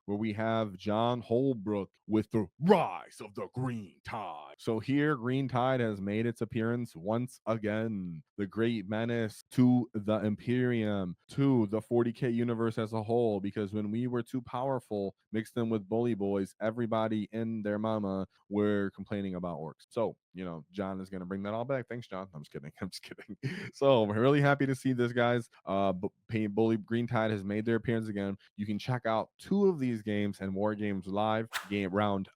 where we have John Holbrook with the Rise of the Green Tide. So here, Green Tide has made its appearance once again. The great menace to the Imperium, to the 40K universe as a whole, because when we were too powerful, mixed in with Bully Boys, everybody and their mama were complaining about orcs. So, John is going to bring that all back. Thanks, John. I'm just kidding. I'm just kidding. So, we're really happy to see this, guys. Paint Bully Green Tide has made their appearance again. You can check out 2 of these games and War Games Live, game round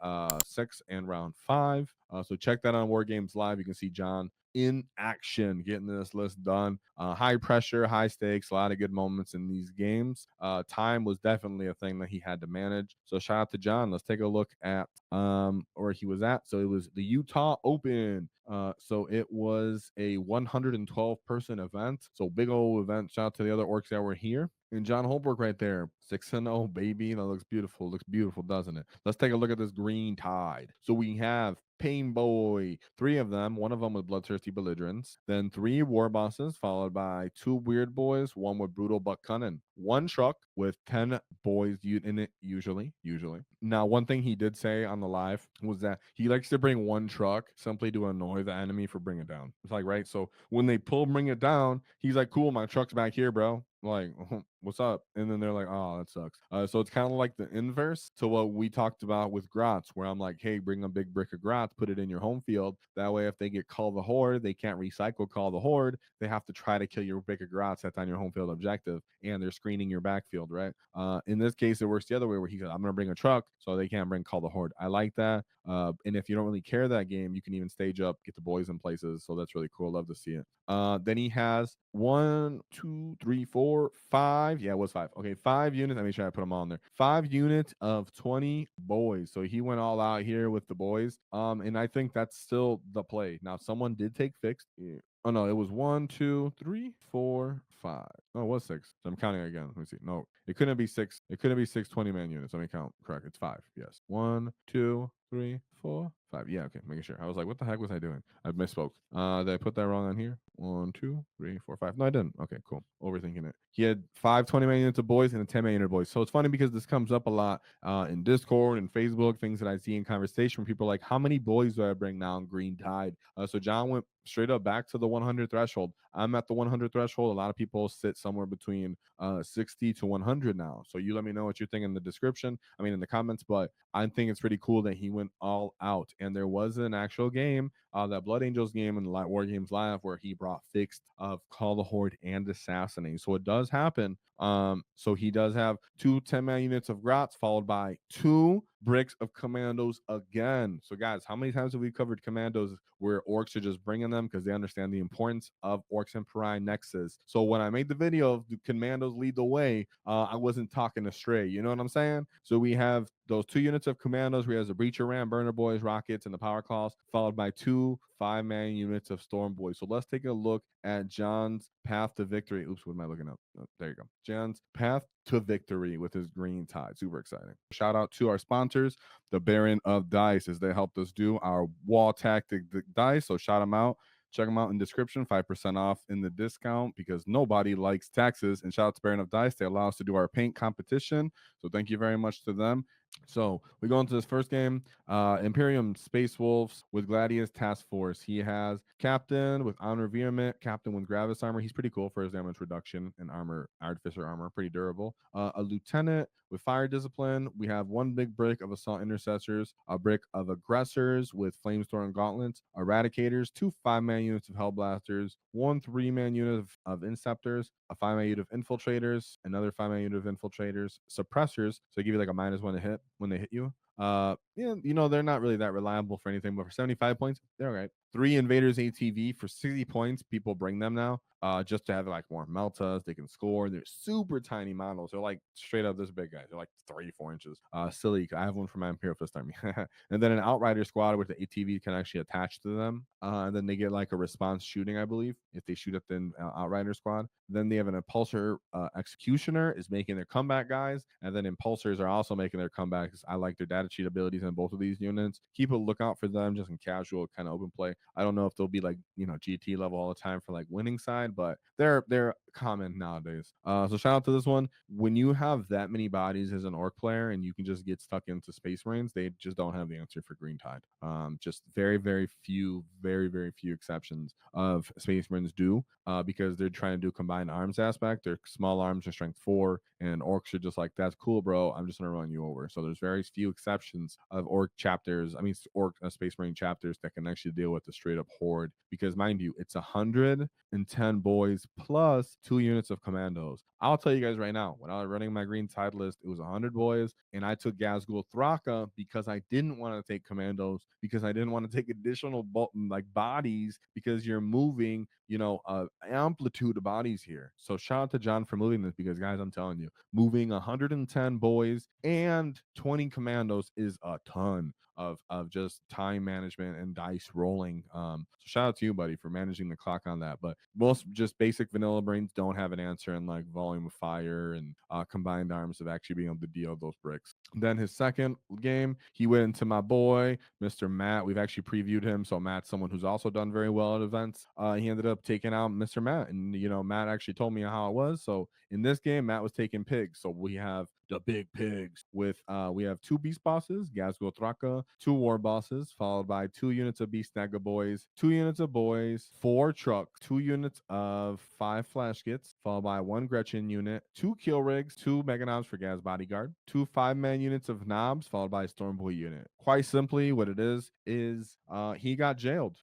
6 and round 5. So check that on War Games Live. You can see John in action getting this list done. High pressure, high stakes, a lot of good moments in these games. Time was definitely a thing that he had to manage. So shout out to John. Let's take a look at where he was at. So it was the Utah Open. So it was a 112 person event. So big old event. Shout out to the other orcs that were here. And John Holbrook right there, 6-0, baby. That looks beautiful. Looks beautiful, doesn't it? Let's take a look at this Green Tide. So we have Painboy, 3 of them, one of them with bloodthirsty belligerents, then 3 Warbosses, followed by 2 weird boys, one with brutal but cunning, 1 truck with 10 boys in it, usually. Now, one thing he did say on the live was that he likes to bring 1 truck simply to annoy the enemy for bring it down. It's like, right? So when they bring it down, he's like, cool, my truck's back here, bro. Like, what's up? And then they're like, oh, that sucks. So it's kind of like the inverse to what we talked about with Grotz, where I'm like, hey, bring a big brick of Grotz, put it in your home field. That way, if they get Call the Horde, they can't recycle Call the Horde. They have to try to kill your brick of Grotz that's on your home field objective, and they're screening your backfield, right? In this case, it works the other way, where he goes, I'm going to bring a truck, so they can't bring Call the Horde. I like that. And if you don't really care that game, you can even stage up, get the boys in places. So that's really cool. Love to see it. Then he has 1, 2, 3, 4, 5. Yeah, it was 5. Okay, 5 units. Let me try to put them all in there. 5 units of 20 boys. So he went all out here with the boys. And I think that's still the play. Now, someone did take fixed. Yeah. Oh no, it was 1, 2, 3, 4, 5. Oh, it was 6. So I'm counting again. Let me see. No, it couldn't be 6. It couldn't be 6 20-man units. Let me count. Correct. It's 5. Yes. 1, 2, 3, 4, 5. Yeah, okay. Making sure. I was like, what the heck was I doing? I misspoke. Did I put that wrong on here? 1, 2, 3, 4, 5. No, I didn't. Okay, cool. Overthinking it. He had 5 20-man units of boys and a 10-man unit of boys. So it's funny because this comes up a lot in Discord and Facebook, things that I see in conversation. People are like, how many boys do I bring now in Green Tide? So John went straight up back to the 100 threshold. I'm at the 100 threshold. A lot of people sit somewhere between 60 to 100 now. So you let me know what you think in the description. I mean, in the comments. But I think it's pretty cool that he went all out. And there was an actual game, that Blood Angels game in the War Games Live, where he brought fixed of Call the Horde and Assassinate. So it does happen. So he does have 2 10-man units of Grotz, followed by 2 bricks of Kommandos again. So guys, how many times have we covered Kommandos where orcs are just bringing them because they understand the importance of orcs and Pariah nexus? So when I made the video of the Kommandos lead the way, I wasn't talking astray. You know what I'm saying? So we have those 2 units of Kommandos. We have the Breacher Ram, Burner Boys, Rockets, and the Power Claws, followed by 2 5-man units of Storm Boys. So let's take a look at John's path to victory. Oops, what am I looking up? Oh, there you go. John's path to victory with his Green Tide. Super exciting. Shout out to our sponsors, the Baron of Dice, as they helped us do our Waaaghtaktiks dice. So shout them out. Check them out in the description. 5% off in the discount because nobody likes taxes. And shout out to Baron of Dice. They allow us to do our paint competition. So thank you very much to them. So we go into this first game. Imperium Space Wolves with Gladius Task Force. He has Captain with Honor Veerment, Captain with Gravis Armor. He's pretty cool for his damage reduction and armor, Artificer Armor, pretty durable. A Lieutenant with Fire Discipline. We have 1 big brick of Assault Intercessors, a brick of Aggressors with Flamestorm Gauntlets, Eradicators, 2 5-man units of Hellblasters, 1 3-man unit of Inceptors, a 5-man unit of Infiltrators, another 5-man unit of Infiltrators, Suppressors, so they give you like a -1 to hit when they hit you. Yeah, they're not really that reliable for anything, but for 75 points, they're all right. 3 Invaders ATV for 60 points. People bring them now, just to have like more meltas. They can score. They're super tiny models. They're like straight up this big guys. They're like 3-4 inches. Silly. I have one for my Imperial Fist Army. And then an Outrider squad with the ATV can actually attach to them. And then they get like a response shooting, I believe, if they shoot at the Outrider squad. Then they have an Impulsor Executioner is making their comeback, guys. And then Impulsors are also making their comebacks. I like their data sheet abilities in both of these units. Keep a lookout for them just in casual kind of open play. I don't know if they'll be like, GT level all the time for like winning side, but they're common nowadays. So shout out to this one. When you have that many bodies as an orc player and you can just get stuck into Space Marines, they just don't have the answer for Green Tide. Just very few exceptions of Space Marines do, because they're trying to do combined arms aspect. Their small arms are strength 4, and orcs are just like, that's cool, bro. I'm just gonna run you over. So there's very few exceptions of orc chapters. I mean, orc Space Marine chapters that can actually deal with the straight up horde. Because mind you, it's 110 boys plus 2 units of commandos. I'll tell you guys right now, when I was running my Green Tide list, it was 100 boys, and I took Gazgul Thraka because I didn't want to take commandos, because I didn't want to take additional like bodies, because you're moving, amplitude of bodies here. So shout out to John for moving this, because guys, I'm telling you, moving 110 boys and 20 commandos is a ton of just time management and dice rolling. So shout out to you, buddy, for managing the clock on that. But most just basic vanilla brains don't have an answer in like volume of fire and combined arms of actually being able to deal those bricks. Then his second game, he went into my boy, Mr. Matt. We've actually previewed him. So Matt's someone who's also done very well at events. He ended up taking out Mr. Matt. And, Matt actually told me how it was. So in this game, Matt was taking pigs. So we have the big pigs with we have 2 beast bosses, Gazgul Thraka, 2 war bosses, followed by 2 units of beast Naga boys, 2 units of boys, 4 trucks, 2 units of 5 flash kits, followed by 1 Gretchen unit, 2 kill rigs, 2 mega knobs for Gaz bodyguard, 2 5-man units of knobs, followed by a stormboy unit. Quite simply, what it is he got jailed.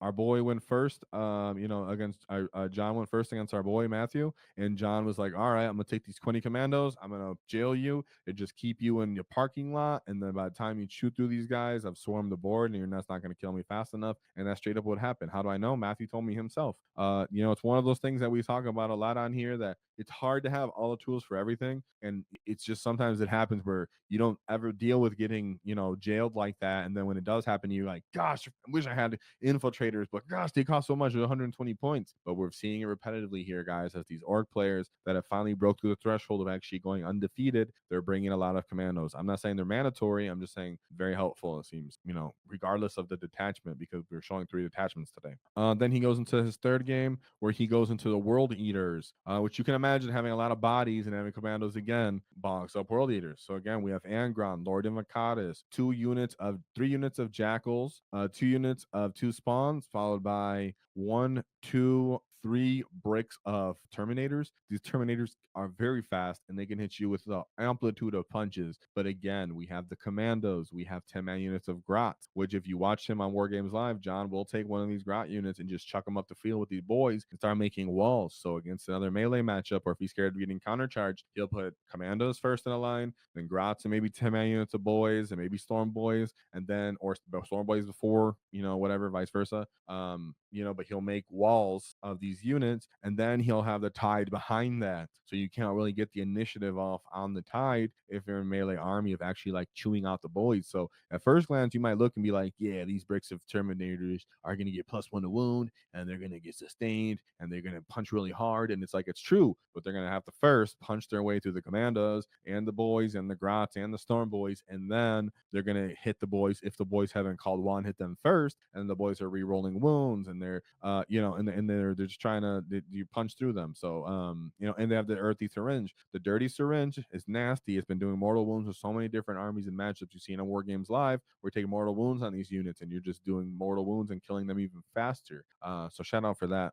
Our boy went first, against John went first against our boy Matthew, and John was like, all right, I'm gonna take these 20 commandos, I'm gonna jail you and just keep you in your parking lot, and then by the time you shoot through these guys, I've swarmed the board and that's not gonna kill me fast enough. And that's straight up what happened. How do I know? Matthew told me himself. It's one of those things that we talk about a lot on here, that it's hard to have all the tools for everything, and it's just sometimes it happens where you don't ever deal with getting jailed like that, and then when it does happen, you're like, gosh, I wish I had infiltrators, but gosh, they cost so much, 120 points. But we're seeing it repetitively here, guys, as these orc players that have finally broke through the threshold of actually going undefeated, they're bringing a lot of commandos. I'm not saying they're mandatory, I'm just saying very helpful, it seems, regardless of the detachment, because we're showing 3 detachments today. Then he goes into his third game, where he goes into the World Eaters, which you can imagine having a lot of bodies and having commandos again bogs up World Eaters. So again, we have Angron, Lord Invocatus, 3 units of jackals, 2 units of 2 spawns, followed by 1, 2, 3 bricks of terminators. These terminators are very fast and they can hit you with the amplitude of punches. But again, we have the commandos. We have 10-man units of grots, which if you watch him on War Games Live, John will take one of these grot units and just chuck them up the field with these boys and start making walls. So against another melee matchup, or if he's scared of getting countercharged, he'll put commandos first in a line, then grots and maybe 10-man units of boys and maybe storm boys, and then or storm boys before, whatever, vice versa. But he'll make walls of these units, and then he'll have the tide behind that. So you can't really get the initiative off on the tide if you're in melee army of actually like chewing out the boys. So at first glance, you might look and be like, yeah, these bricks of terminators are going to get +1 to wound, and they're going to get sustained, and they're going to punch really hard. And it's like, it's true, but they're going to have to first punch their way through the commandos and the boys and the grots and the storm boys, and then they're going to hit the boys if the boys haven't called one, hit them first, and the boys are re-rolling wounds, and they're and they're just trying to you punch through them. So and they have the earthy syringe. The dirty syringe is nasty. It's been doing mortal wounds with so many different armies and matchups you've seen on War Games Live. We're taking mortal wounds on these units, and you're just doing mortal wounds and killing them even faster. So shout out for that.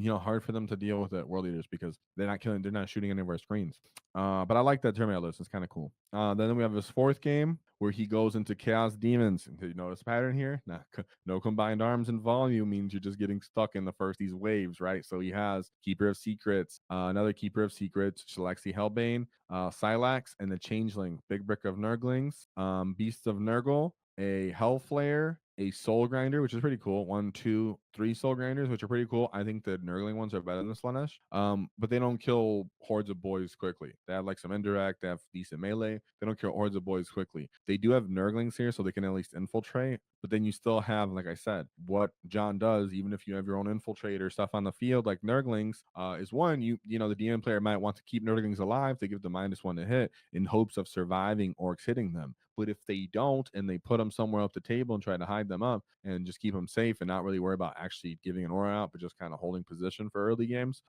Hard for them to deal with at World Eaters because they're not shooting any of our screens. But I like that Terminator list. It's kind of cool. Then we have his fourth game where he goes into Chaos Demons. Did you notice the pattern here? No combined arms and volume means you're just getting stuck in these waves, right? So he has Keeper of Secrets, another Keeper of Secrets, Shalexi Hellbane, Silax, and the Changeling, Big Brick of Nurglings, Beasts of Nurgle, a Hellflare, a Soul Grinder, which is pretty cool. 1, 2, 3 Soul Grinders, which are pretty cool. I think the Nurgling ones are better than the Slanesh. But they don't kill hordes of boys quickly. They have like some indirect, they have decent melee. They don't kill hordes of boys quickly. They do have Nurglings here, so they can at least infiltrate. But then you still have, like I said, what John does, even if you have your own infiltrator stuff on the field, like Nurglings, is one, the DM player might want to keep Nurglings alive. They give them -1 to hit in hopes of surviving orcs hitting them. But if they don't and they put them somewhere up the table and try to hide them up and just keep them safe and not really worry about actually giving an aura out, but just kind of holding position for early games,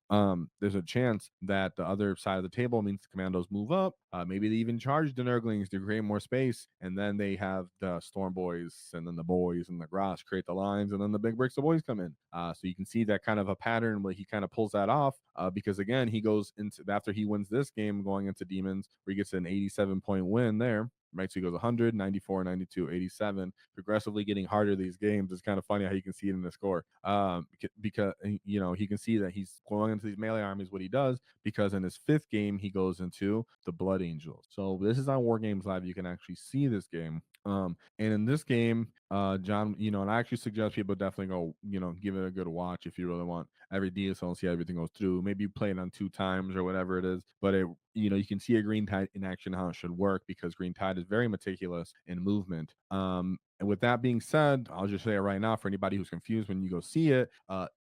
there's a chance that the other side of the table means the commandos move up. Maybe they even charge the Nurglings to create more space, and then they have the Storm Boys and then the Boys and the Grosh create the lines, and then the big bricks of boys come in. So you can see that kind of a pattern where he kind of pulls that off because again, he goes into after he wins this game going into Demons, where he gets an 87-point win there. Right, so he goes 100, 94, 92, 87, progressively getting harder these games. It's kind of funny how you can see it in the score. Because he can see that he's going into these melee armies. What he does, because in his 5th game he goes into the Blood Angels. So this is on War Games Live. You can actually see this game. And in this game, John, and I actually suggest people definitely go, give it a good watch if you really want every detail and see how everything goes through. Maybe you play it on 2 times or whatever it is, but you can see a Green Tide in action, how it should work, because Green Tide is very meticulous in movement. And with that being said, I'll just say it right now for anybody who's confused when you go see it.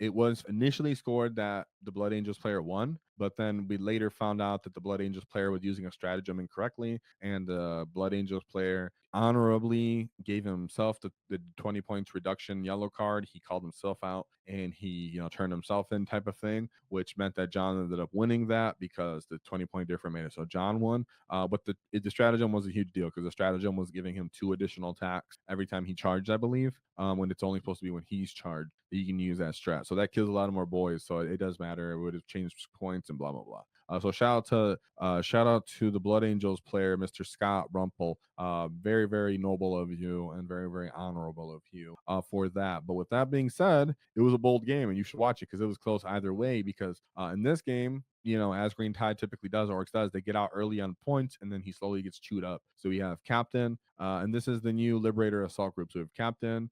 It was initially scored that the Blood Angels player won, but then we later found out that the Blood Angels player was using a stratagem incorrectly, and the Blood Angels player honorably gave himself the 20 points reduction yellow card. He called himself out and he turned himself in, type of thing, which meant that John ended up winning that because the 20-point difference made it so John won. But the stratagem was a huge deal because the stratagem was giving him 2 additional attacks every time he charged, I believe, when it's only supposed to be when he's charged that you can use that strat. So that kills a lot of more boys. So it does matter. It would have changed points and blah blah blah. So shout out to the Blood Angels player, Mr. Scott Rumpel. Very, very noble of you and very, very honorable of you for that. But with that being said, it was a bold game and you should watch it because it was close either way. Because in this game, as Green Tide typically does, Orcs does, they get out early on points and then he slowly gets chewed up. So we have Captain, and this is the new Liberator Assault Group. So we have Captain,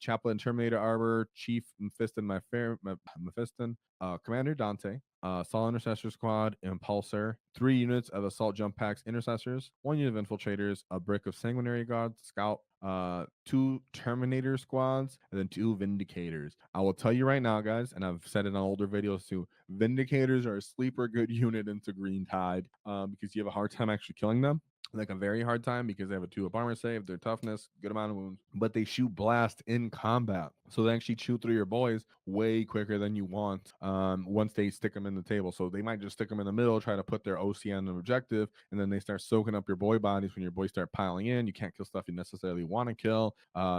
Chaplain Terminator Arbor, Chief Mephiston, Commander Dante, Solid Intercessor Squad, Impulsor, 3 units of Assault Jump Packs Intercessors, 1 unit of Infiltrators, a brick of Sanguinary Guards, Scout, 2 Terminator Squads, and then 2 Vindicators. I will tell you right now, guys, and I've said it on older videos too, Vindicators are a sleeper good unit into Green Tide because you have a hard time actually killing them. Like a very hard time because they have a 2 up armor save, their toughness, good amount of wounds, but they shoot blast in combat. So they actually chew through your boys way quicker than you want once they stick them in the table. So they might just stick them in the middle, try to put their OC on the objective, and then they start soaking up your boy bodies. When your boys start piling in, you can't kill stuff you necessarily want to kill.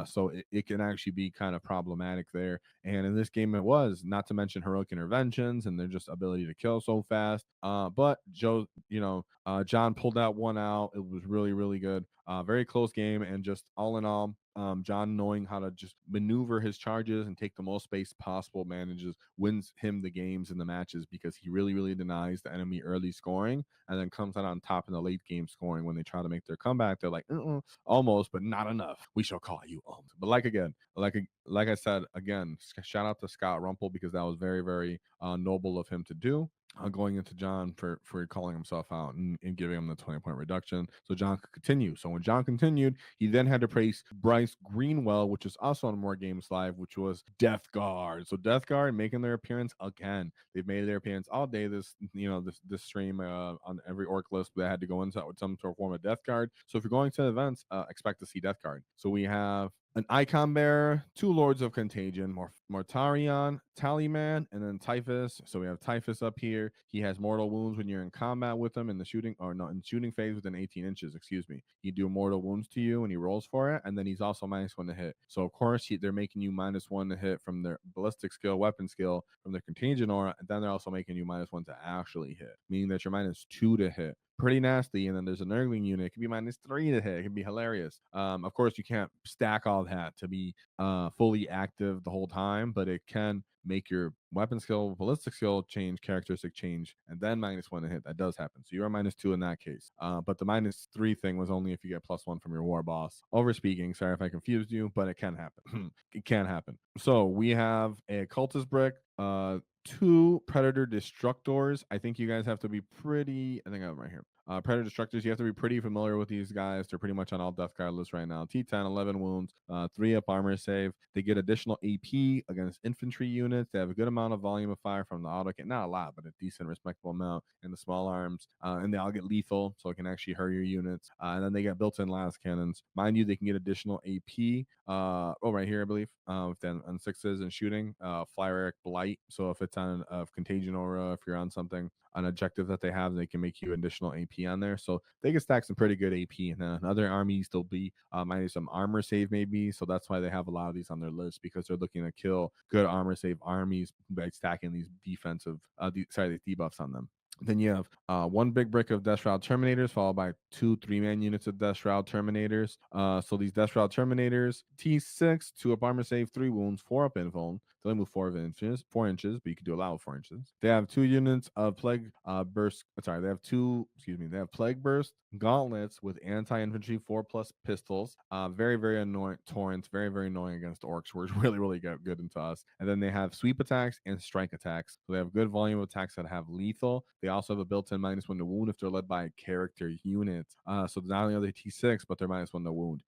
So it can actually be kind of problematic there. And in this game, it was, not to mention heroic interventions and their just ability to kill so fast. But John pulled that one out. It was really, really good. Very close game. And just all in all, John knowing how to just maneuver his charges and take the most space possible wins him the games and the matches because he really, really denies the enemy early scoring and then comes out on top in the late game scoring. When they try to make their comeback, they're like, almost, but not enough. We shall call you almost. But like I said, again, shout out to Scott Rumpel because that was very, very noble of him to do. Going into John for calling himself out and giving him the 20-point reduction so John could continue. So when John continued, he then had to praise Bryce Greenwell, which is also on More Games Live, which was Death Guard. So Death Guard making their appearance again. They've made their appearance all day this stream on every orc list that had to go into with some sort of form of Death Guard. So if you're going to events, expect to see Death Guard. So we have an Icon Bearer, 2 Lords of Contagion, Mortarion, Tallyman, and then Typhus. So we have Typhus up here. He has mortal wounds when you're in combat with him in the shooting phase within 18 inches, excuse me. He do mortal wounds to you and he rolls for it, and then he's also -1 to hit. So of course they're making you -1 to hit from their ballistic skill, weapon skill, from their contagion aura, and then they're also making you -1 to actually hit, meaning that you're -2 to hit. Pretty nasty. And then there's a Nurgling unit. It can be -3 to hit. It can be hilarious. Of course, you can't stack all that to be fully active the whole time, but it can make your weapon skill, ballistic skill change, characteristic change, and then -1 to hit. That does happen. So you're -2 in that case. But the -3 thing was only if you get +1 from your war boss. Over speaking, sorry if I confused you, but it can happen. It can happen. So we have a cultist brick, 2 predator destructors. I think you guys have to be pretty, I think I have them right here. Predator Destructors, you have to be pretty familiar with these guys. They're pretty much on all death card lists right now. T10, 11 wounds, 3 up armor save. They get additional AP against infantry units. They have a good amount of volume of fire from the auto cannon. Not a lot, but a decent, respectable amount in the small arms. And they all get lethal, so it can actually hurt your units. And then they get built-in las cannons. Mind you, they can get additional AP. Right here, I believe. Then on 6s and shooting, Flyer Eric Blight. So if it's on Contagion Aura, if you're on something, an objective that they have, they can make you additional AP on there. So they can stack some pretty good AP. And then other armies, they'll be minus some armor save maybe. So that's why they have a lot of these on their list, because they're looking to kill good armor save armies by stacking these defensive, these debuffs on them. Then you have one big brick of Death Shroud Terminators, followed by 2 3-man units of Death Shroud Terminators. So these Death Shroud Terminators, T6, 2 up armor save, 3 wounds, 4 up invuln. They only move 4 inches, but you can do a lot with 4 inches. They have 2 units of Plague Burst. Sorry, they have 2, they have Plague Burst gauntlets with anti-infantry 4+ pistols. Very, very annoying torrents, very, very annoying against orcs, which really, really get good into us. And then they have sweep attacks and strike attacks. So they have good volume of attacks that have lethal. They also have a built-in -1 to wound if they're led by a character unit. So not only are they T6, but they're -1 to wound.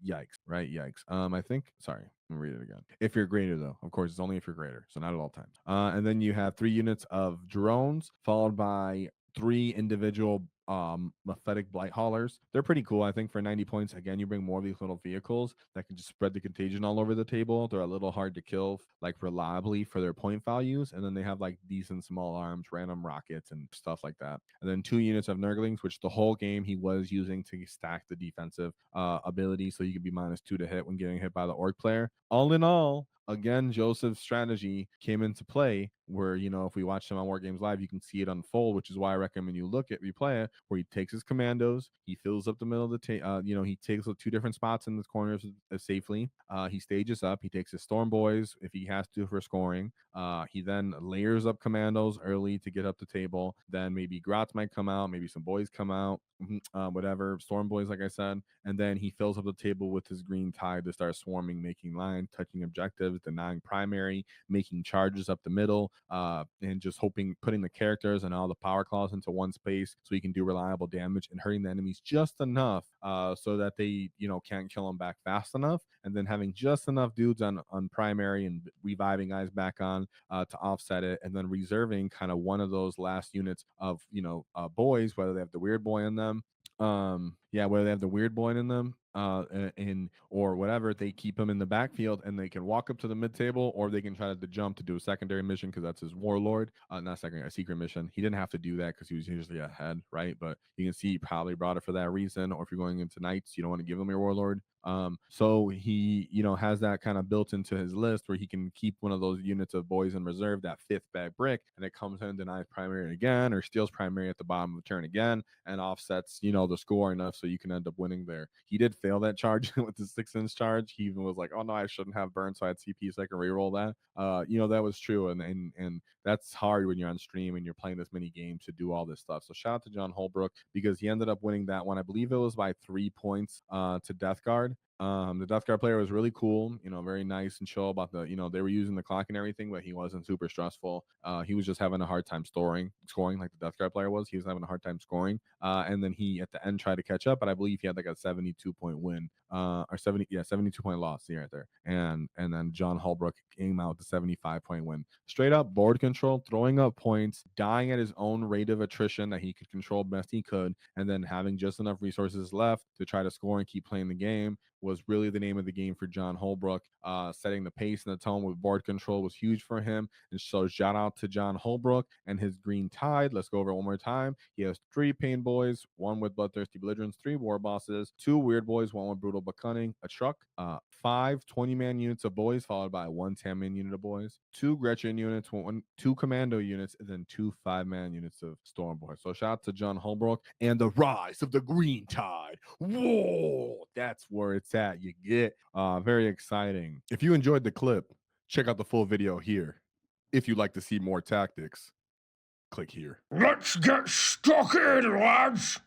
Yikes, right? Yikes. I think, sorry, let me read it again. If you're greater, though, of course, it's only if you're greater, so not at all times. And then you have 3 units of drones, followed by 3 individual Mephitic Blight Haulers. They're pretty cool, I think, for 90 points. Again, you bring more of these little vehicles that can just spread the contagion all over the table. They're a little hard to kill, like, reliably for their point values. And then they have, like, decent small arms, random rockets, and stuff like that. And then 2 units of Nurglings, which the whole game he was using to stack the defensive ability, so you could be -2 to hit when getting hit by the orc player. All in all, again, Joseph's strategy came into play where, if we watch him on War Games Live, you can see it unfold, which is why I recommend you replay it, where he takes his commandos, he fills up the middle of the he takes 2 different spots in the corners safely. He stages up, he takes his Storm Boys if he has to for scoring. He then layers up commandos early to get up the table. Then maybe Grots might come out, maybe some boys come out, whatever, Storm Boys, like I said. And then he fills up the table with his green tide to start swarming, making lines, touching objectives, denying primary, making charges up the middle, and just putting the characters and all the power claws into one space so he can do reliable damage and hurting the enemies just enough so that they, can't kill them back fast enough. And then having just enough dudes on primary and reviving guys back on to offset it, and then reserving kind of one of those last units of, boys, whether they have the weird boy in them, whether they have the weird boy in them, or whatever, they keep him in the backfield and they can walk up to the mid table, or they can try to jump to do a secondary mission because that's his warlord, not secondary, a secret mission. He didn't have to do that because he was usually ahead, right? But you can see he probably brought it for that reason. Or if you're going into knights, you don't want to give him your warlord. So he, has that kind of built into his list where he can keep one of those units of boys in reserve, that 5th bag brick, and it comes in and denies primary again, or steals primary at the bottom of the turn again, and offsets, the score enough so you can end up winning there. He did fail that charge with the 6-inch charge. He even was like, oh no, I shouldn't have burned, so I had CP so I can reroll that. That was true, and that's hard when you're on stream and you're playing this many games to do all this stuff. So shout out to John Holbrook, because he ended up winning that one. I believe it was by 3 points to Death Guard. The Death Guard player was really cool, very nice and chill about the, they were using the clock and everything, but he wasn't super stressful. He was just having a hard time scoring like the Death Guard player was. He was having a hard time scoring. And then he at the end tried to catch up, but I believe he had like a 72-point win, or 72-point loss. See right there. And then John Holbrook came out with a 75-point win. Straight up board control, throwing up points, dying at his own rate of attrition that he could control best he could, and then having just enough resources left to try to score and keep playing the game was really the name of the game for John Holbrook. Setting the pace and the tone with board control was huge for him. And so shout out to John Holbrook and his green tide. Let's go over it one more time. He has 3 Painboys, 1 with Bloodthirsty Belligerents, 3 Warbosses, 2 Weird Boys, 1 with Brutal but Cunning, a truck, 5 20-man units of boys, followed by 1 10-man unit of boys, 2 Gretchen units, 2 Commando units, and then 2 5-man units of Storm Boys. So shout out to John Holbrook and the rise of the green tide. Whoa, that's where it's at. You get very exciting. If you enjoyed the clip, check out the full video here. If you'd like to see more tactics, click here. Let's get stuck in, lads!